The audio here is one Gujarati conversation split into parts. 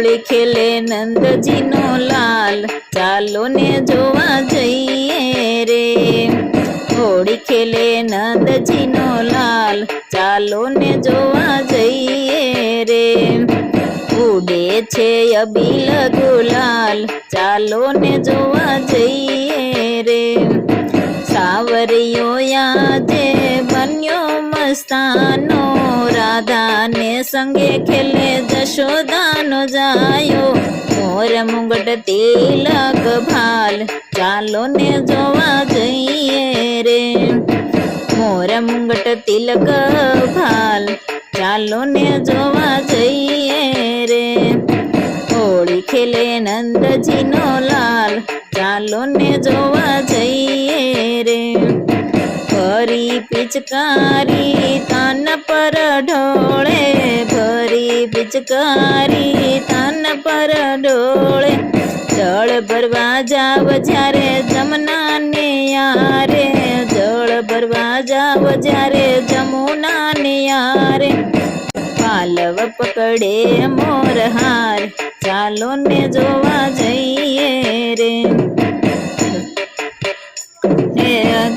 હોળી ખેલે નંદજીનો લાલ, ચાલો ને જોવા જઈએ રે। હોળી ખેલે નંદજીનો લાલ, ચાલો ને જોવા જઈએ રે। ઉડે છે અબીલ ગુલાલ, ચાલો ને જોવા જઈએ રે। સાવરિયો આજે બન્યો મસ્તાનો, રાધાને સંગે ખેલે જશોદાનો જાયો। મોર મુગટ તિલક ભાલ, ચાલો ને જોવા જઈએ રે। મોર મુગટ તિલક ભાલ, ચાલો ને જોવા જઈએ રે। હોળી ખેલે નંદજીનો લાલ, ચાલો ને જોવા જઈએ રે। ભરી પિચકારી તન પર ઢોળે, ભરી પિચકારી તન પર ઢોળે। જળ ભરવા જાવ જ્યારે જમનાને યારે, જળ ભરવા જાવ જ્યારે જમુનાને યારે। પાલવ પકડે મોર હાર, ચાલો ને જોવા જઈએ રે।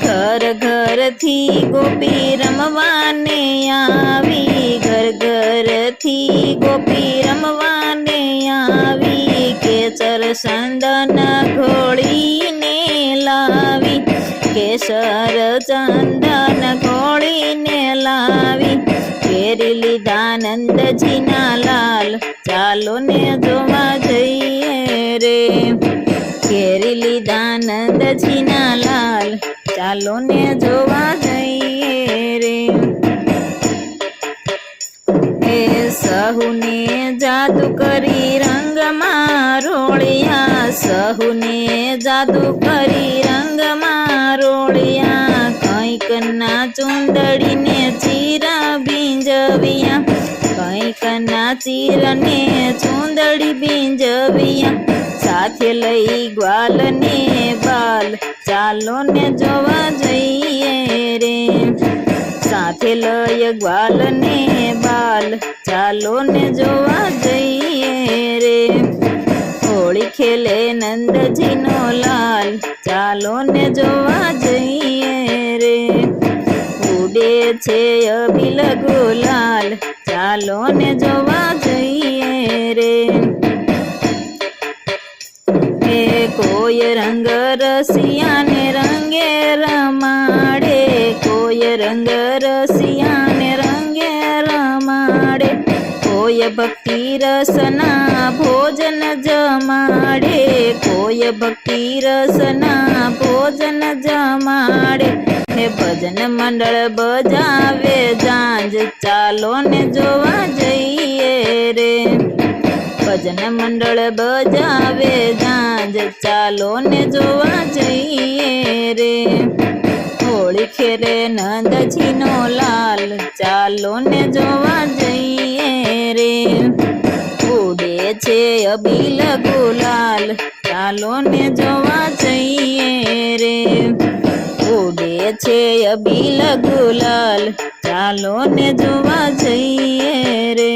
ઘર ઘર થી ગોપી રમવાને આવી, ઘર ઘર થી ગોપી રમવાને આવી। કેસર ચંદન ઘોળીને લાવી, કેસર ચંદન ઘોળીને લાવી। કેરી લીધા નંદજીના લાલ, ચાલો ને જોવા જઈએ રે। કેરી લીધા નંદજીના લાલ, ચાલો ને જોવા જઈએ રે। એ સહુને જાદુ કરી રંગમાં રોળિયા, સહુને જાદુ કરી રંગમાં રોળિયા। કંઈક ના ચૂંદડીને ચીરા બીંજવિયા, કંઈક ના ચીરને ચૂંદડી બીંજવિયા। સાથે લઈ ગ્વાલ ને બાલ, ચાલો ને જોવા જઈએ રે। સાથે લઈ ગ્વાલ ને બાલ, ચાલો ને જોવા જઈએ રે। હોળી ખેલે નંદજીનો લાલ, ચાલો ને જોવા જઈએ રે। ઉડે છે અબીલ ગુલાલ, ચાલો ને જોવા જઈએ રે। કોઈ રંગ રસિયાને રંગે રમાડે, કોઈ રંગ રસિયાને રંગે રમાડે। કોઈ ભક્તિ રસના ભોજન જમાડે, કોઈ ભક્તિ રસના ભોજન જમાડે। હે ભજન મંડળ બજાવે જાંજ, ચાલો ને જોવા જઈએ રે। ભજન મંડળ બજાવે જાંજ, ચાલો ને જોવા જઈએ રે। હોળી ખેલે નંદજીનો લાલ, ચાલો ને જોવા જઈએ રે। ઉડે છે અબીલ ગુલાલ, ચાલો ને જોવા જઈએ રે। ઉડે છે અબીલ ગુલાલ, ચાલો ને જોવા જઈએ રે।